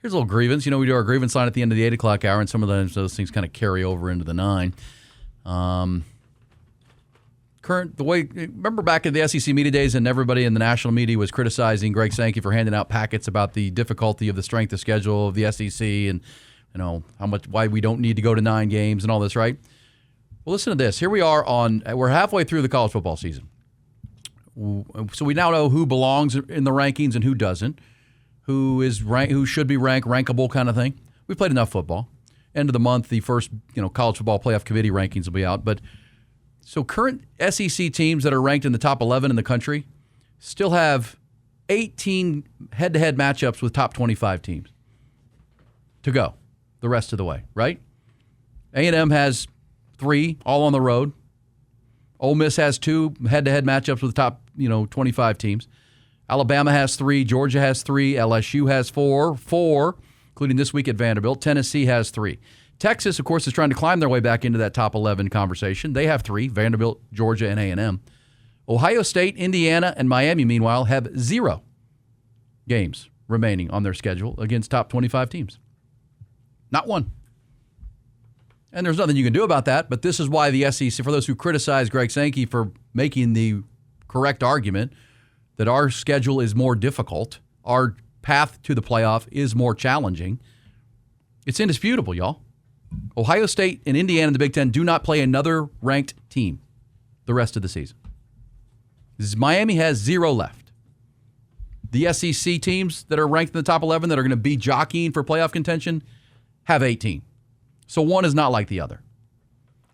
here's a little grievance. We do our grievance line at the end of the 8 o'clock hour, and some of those things kind of carry over into the 9. Remember back in the SEC media days, and everybody in the national media was criticizing Greg Sankey for handing out packets about the difficulty of the strength of schedule of the SEC and why we don't need to go to 9 games and all this, right? Well, listen to this. Here we are we're halfway through the college football season. So we now know who belongs in the rankings and who doesn't, who should be rankable kind of thing. We've played enough football. End of the month, the first college football playoff committee rankings will be out, but so current SEC teams that are ranked in the top 11 in the country still have 18 head-to-head matchups with top 25 teams to go the rest of the way, right? A&M has 3, all on the road. Ole Miss has 2 head-to-head matchups with top 25 teams. Alabama has 3. Georgia has 3. LSU has 4, including this week at Vanderbilt. Tennessee has 3. Texas, of course, is trying to climb their way back into that top 11 conversation. They have 3, Vanderbilt, Georgia, and A&M. Ohio State, Indiana, and Miami, meanwhile, have 0 games remaining on their schedule against top 25 teams. Not one. And there's nothing you can do about that, but this is why the SEC, for those who criticize Greg Sankey for making the correct argument that our schedule is more difficult, our path to the playoff is more challenging, it's indisputable, y'all. Ohio State and Indiana in the Big Ten do not play another ranked team the rest of the season. Miami has 0 left. The SEC teams that are ranked in the top 11 that are going to be jockeying for playoff contention have 18. So one is not like the other.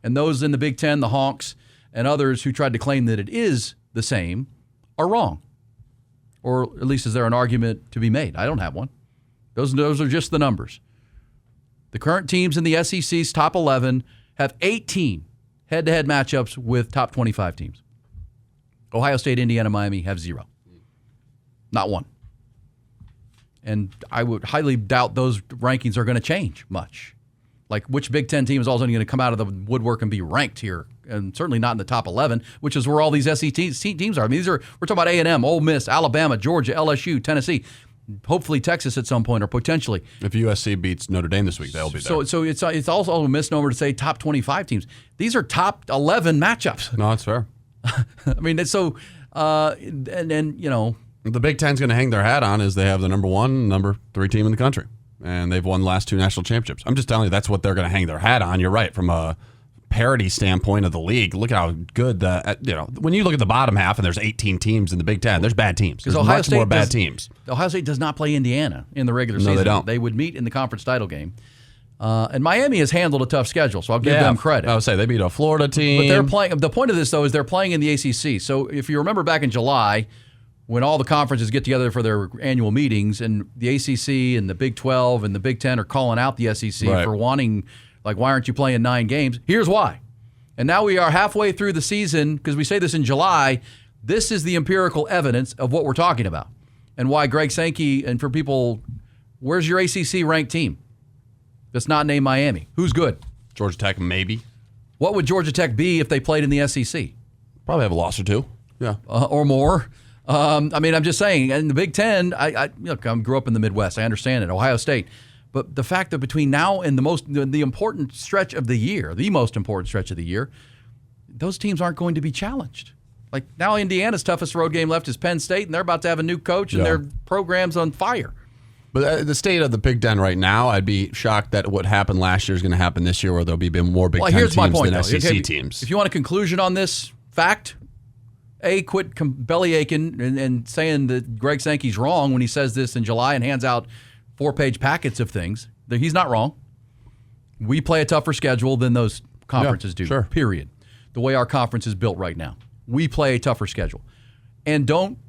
And those in the Big Ten, the honks, and others who tried to claim that it is the same are wrong. Or at least is there an argument to be made? I don't have one. Those are just the numbers. The current teams in the SEC's top 11 have 18 head-to-head matchups with top 25 teams. Ohio State, Indiana, Miami have 0. Not one. And I would highly doubt those rankings are going to change much. Like which Big Ten team is all of a sudden going to come out of the woodwork and be ranked here, and certainly not in the top 11, which is where all these SEC teams are. I mean, we're talking about A&M, Ole Miss, Alabama, Georgia, LSU, Tennessee. Hopefully Texas at some point, or potentially. If USC beats Notre Dame this week, they'll be there. So it's also a misnomer to say top 25 teams. These are top 11 matchups. No, that's fair. I mean, it's so, and the Big Ten's going to hang their hat on is they have the number 1, number 3 team in the country, and they've won the last 2 national championships. I'm just telling you, that's what they're going to hang their hat on. You're right, from a parity standpoint of the league. Look at how good when you look at the bottom half and there's 18 teams in the Big Ten, there's bad teams. There's much more bad teams. Ohio State does not play Indiana in the regular season. No, they don't. They would meet in the conference title game. And Miami has handled a tough schedule, so I'll give them credit. I would say they beat a Florida team. But they're playing. The point of this, though, is they're playing in the ACC. So if you remember back in July, when all the conferences get together for their annual meetings, and the ACC and the Big 12 and the Big 10 are calling out the SEC for wanting, like, why aren't you playing 9 games? Here's why. And now we are halfway through the season, because we say this in July. This is the empirical evidence of what we're talking about, and why Greg Sankey, and for people, where's your ACC ranked team that's not named Miami? Who's good? Georgia Tech, maybe. What would Georgia Tech be if they played in the SEC? Probably have a loss or 2. Yeah. Or more. I mean, I'm just saying, in the Big Ten, I grew up in the Midwest. I understand it. Ohio State. But the fact that between now and the important stretch of the year, the most important stretch of the year, those teams aren't going to be challenged. Like now Indiana's toughest road game left is Penn State, and they're about to have a new coach, and their program's on fire. But the state of the Big Ten right now, I'd be shocked that what happened last year is going to happen this year, where there'll be more Big Ten teams than SEC teams. If you want a conclusion on this fact, quit belly aching and saying that Greg Sankey's wrong when he says this in July and hands out 4-page packets of things. He's not wrong. We play a tougher schedule than those conferences do, period. The way our conference is built right now. We play a tougher schedule. And don't,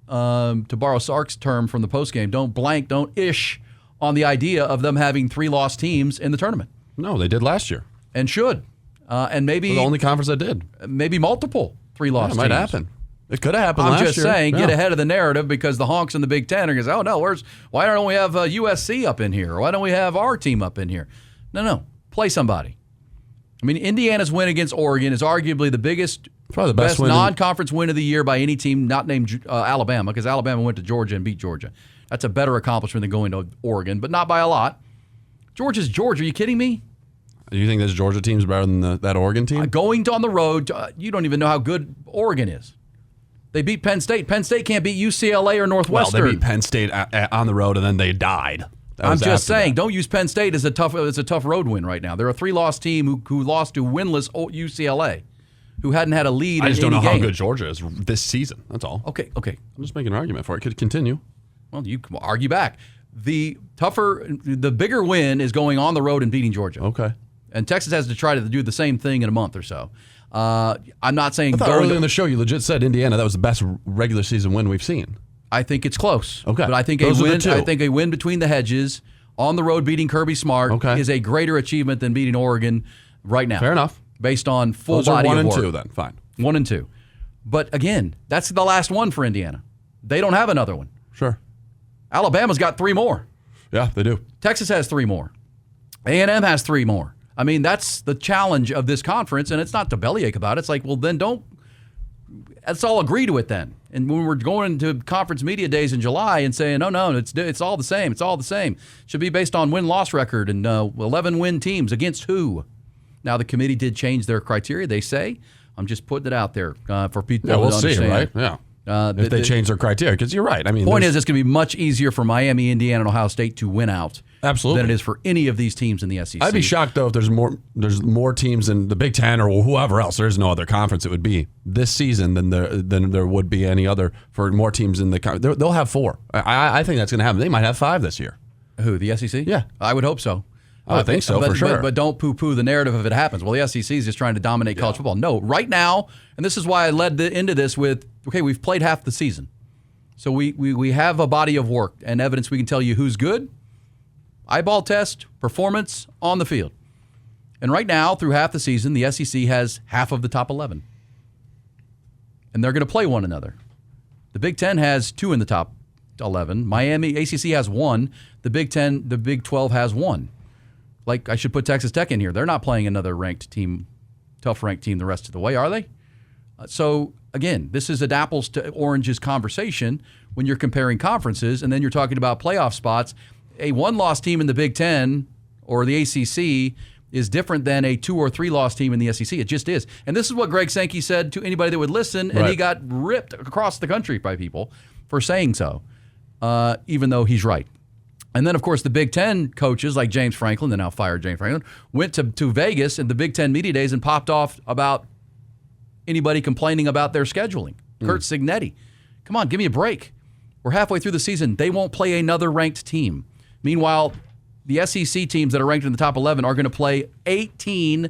to borrow Sark's term from the postgame, don't ish on the idea of them having 3 lost teams in the tournament. No, they did last year. And should. And maybe the only conference that did. Maybe multiple 3 lost teams. It might happen. It could have happened last year. I'm just saying, get ahead of the narrative, because the honks in the Big Ten are going to say, oh, no, why don't we have USC up in here? Or why don't we have our team up in here? No. Play somebody. I mean, Indiana's win against Oregon is arguably the biggest, probably the best non-conference win of the year by any team not named Alabama, because Alabama went to Georgia and beat Georgia. That's a better accomplishment than going to Oregon, but not by a lot. Georgia's Georgia. Are you kidding me? Do you think this Georgia team's better than that Oregon team? Going on the road, you don't even know how good Oregon is. They beat Penn State. Penn State can't beat UCLA or Northwestern. Well, they beat Penn State on the road, and then they died. I'm just saying, don't use Penn State as a tough road win right now. They're a 3-loss team who lost to winless UCLA, who hadn't had a lead. I just don't know game. how good Georgia is this season. That's all. Okay. I'm just making an argument for it. Could continue. Well, you can argue back. The bigger win is going on the road and beating Georgia. Okay. And Texas has to try to do the same thing in a month or so. I'm not saying I thought earlier in the show you legit said Indiana that was the best regular season win we've seen. I think it's close. Okay. But I think a win between the hedges on the road beating Kirby Smart is a greater achievement than beating Oregon right now. Fair enough. Based on full Those body are 1 of and work. 2 then. Fine. 1 and 2. But again, that's the last one for Indiana. They don't have another one. Sure. Alabama's got 3 more. Yeah, they do. Texas has 3 more. A&M has 3 more. I mean, that's the challenge of this conference, and it's not to bellyache about it. It's like, well, then let's all agree to it then. And when we're going into conference media days in July and saying, no, it's all the same. It's all the same. It should be based on win-loss record and 11-win teams against who? Now, the committee did change their criteria, they say. I'm just putting it out there for people to understand. See, right? Yeah. If they change their criteria, because you're right. I mean, point is, it's going to be much easier for Miami, Indiana, and Ohio State to win out absolutely than it is for any of these teams in the SEC. I'd be shocked though if there's more teams in the Big Ten or whoever else. There's no other conference it would be this season than there would be any other for more teams in the conference. They'll have 4. I think that's going to happen. They might have 5 this year. Who, the SEC? Yeah, I would hope so. I would think so, for sure. But don't poo-poo the narrative if it happens. Well, the SEC is just trying to dominate college football. No, right now, and this is why I led into this with, okay, we've played half the season. So we have a body of work and evidence we can tell you who's good, eyeball test, performance on the field. And right now, through half the season, the SEC has half of the top 11. And they're going to play one another. The Big Ten has 2 in the top 11. Miami, ACC has 1. The Big 10, the Big 12 has 1. Like, I should put Texas Tech in here. They're not playing another tough ranked team the rest of the way, are they? So, again, this is an apples to oranges conversation when you're comparing conferences, and then you're talking about playoff spots. A 1-loss team in the Big Ten or the ACC is different than a 2 or 3-loss team in the SEC. It just is. And this is what Greg Sankey said to anybody that would listen, and he got ripped across the country by people for saying so, even though he's right. And then, of course, the Big Ten coaches like James Franklin, they now fired James Franklin, went to Vegas in the Big Ten media days and popped off about anybody complaining about their scheduling. Kurt Signetti. Come on, give me a break. We're halfway through the season. They won't play another ranked team. Meanwhile, the SEC teams that are ranked in the top 11 are going to play 18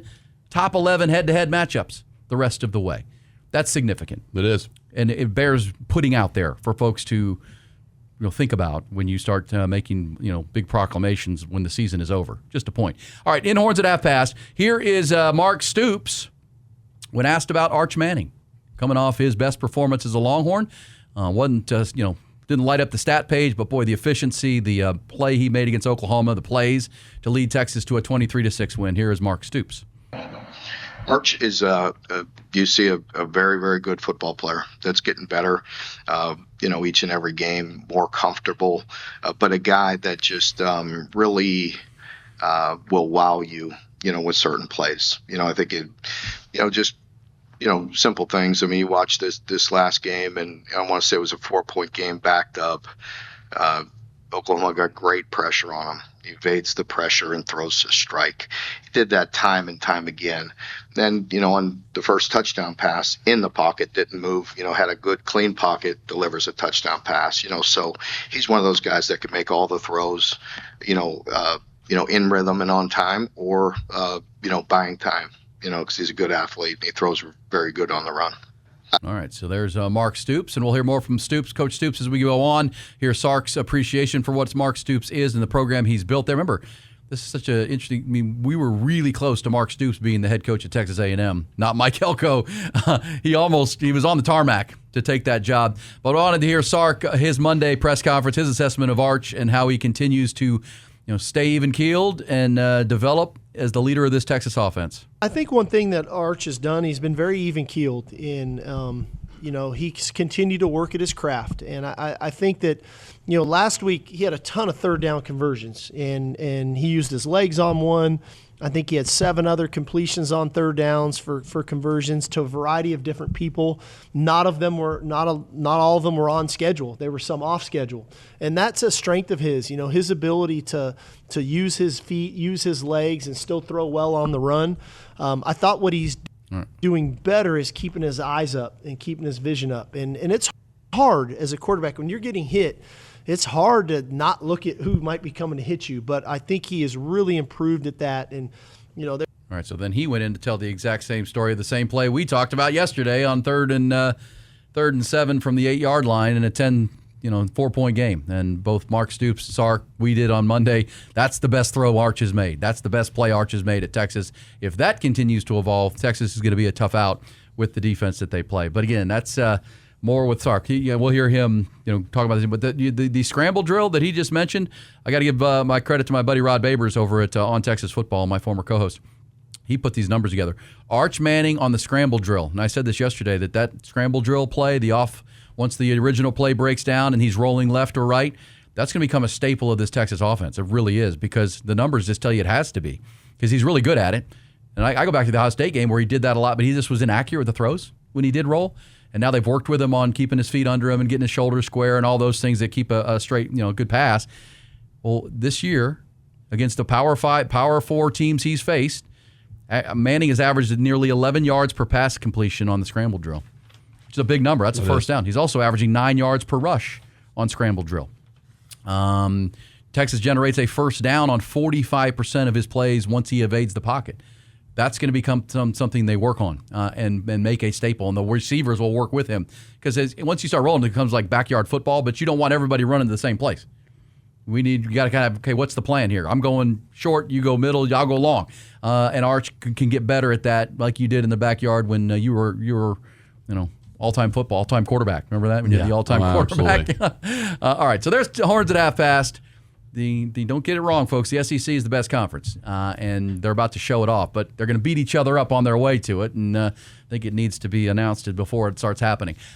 top 11 head-to-head matchups the rest of the way. That's significant. It is. And it bears putting out there for folks to think about when you start making big proclamations when the season is over. Just a point. All right, in Horns at Half Past, here is Mark Stoops when asked about Arch Manning coming off his best performance as a Longhorn. Didn't light up the stat page, but boy, the efficiency, the play he made against Oklahoma, the plays to lead Texas to a 23-6 win. Here is Mark Stoops. Arch is you see a very, very good football player that's getting better, each and every game, more comfortable, but a guy that just really will wow you, with certain plays. I think simple things. I mean, you watch this last game, and I want to say it was a 4-point game backed up. Oklahoma got great pressure on him. He evades the pressure and throws a strike. He did that time and time again. Then, on the first touchdown pass, in the pocket, didn't move, had a good, clean pocket, delivers a touchdown pass, so he's one of those guys that can make all the throws, in rhythm and on time or, buying time, because he's a good athlete and he throws very good on the run. All right, so there's Mark Stoops, and we'll hear more from Coach Stoops as we go on. Hear Sark's appreciation for what Mark Stoops is and the program he's built there. Remember, this is such a interesting. We were really close to Mark Stoops being the head coach at Texas A&M, not Mike Elko. He was on the tarmac to take that job. But I wanted to hear Sark, his Monday press conference, his assessment of Arch and how he continues to stay even-keeled and develop as the leader of this Texas offense. I think one thing that Arch has done, he's been very even-keeled in he's continued to work at his craft. And I think that, last week he had a ton of third down conversions, and he used his legs on one. I think he had 7 other completions on third downs for conversions to a variety of different people. Not all of them were on schedule. There were some off schedule, and that's a strength of his. His ability to use his feet, use his legs, and still throw well on the run. I thought what he's doing better is keeping his eyes up and keeping his vision up, and it's hard as a quarterback when you're getting hit. It's hard to not look at who might be coming to hit you, but I think he has really improved at that. And, all right, so then he went in to tell the exact same story of the same play we talked about yesterday on third and 7 from the 8-yard line in a 4-point game. And both Mark Stoops and Sark, we did on Monday, that's the best throw Arch has made. That's the best play Arch has made at Texas. If that continues to evolve, Texas is going to be a tough out with the defense that they play. But again, that's more with Sark. We'll hear him, talk about this. But the scramble drill that he just mentioned, I got to give my credit to my buddy Rod Babers over at On Texas Football, my former co-host. He put these numbers together. Arch Manning on the scramble drill, and I said this yesterday, that scramble drill play, once the original play breaks down and he's rolling left or right, that's going to become a staple of this Texas offense. It really is, because the numbers just tell you it has to be, because he's really good at it. And I go back to the Ohio State game where he did that a lot, but he just was inaccurate with the throws when he did roll. And now they've worked with him on keeping his feet under him and getting his shoulders square and all those things that keep a straight, good pass. Well, this year, against the Power 5, Power 4 teams he's faced, Manning has averaged nearly 11 yards per pass completion on the scramble drill, which is a big number. That's a first down. He's also averaging 9 yards per rush on scramble drill. Texas generates a first down on 45% of his plays once he evades the pocket. That's going to become something they work on and make a staple, and the receivers will work with him, because once you start rolling, it becomes like backyard football. But you don't want everybody running to the same place. You got to kind of, okay, what's the plan here? I'm going short, you go middle, I'll go long, and Arch can get better at that, like you did in the backyard when you were all-time football, all-time quarterback. Remember that when you had the all-time quarterback? All right, so there's Horns at half past. Don't get it wrong, folks. The SEC is the best conference, and they're about to show it off. But they're going to beat each other up on their way to it, and I think it needs to be announced before it starts happening.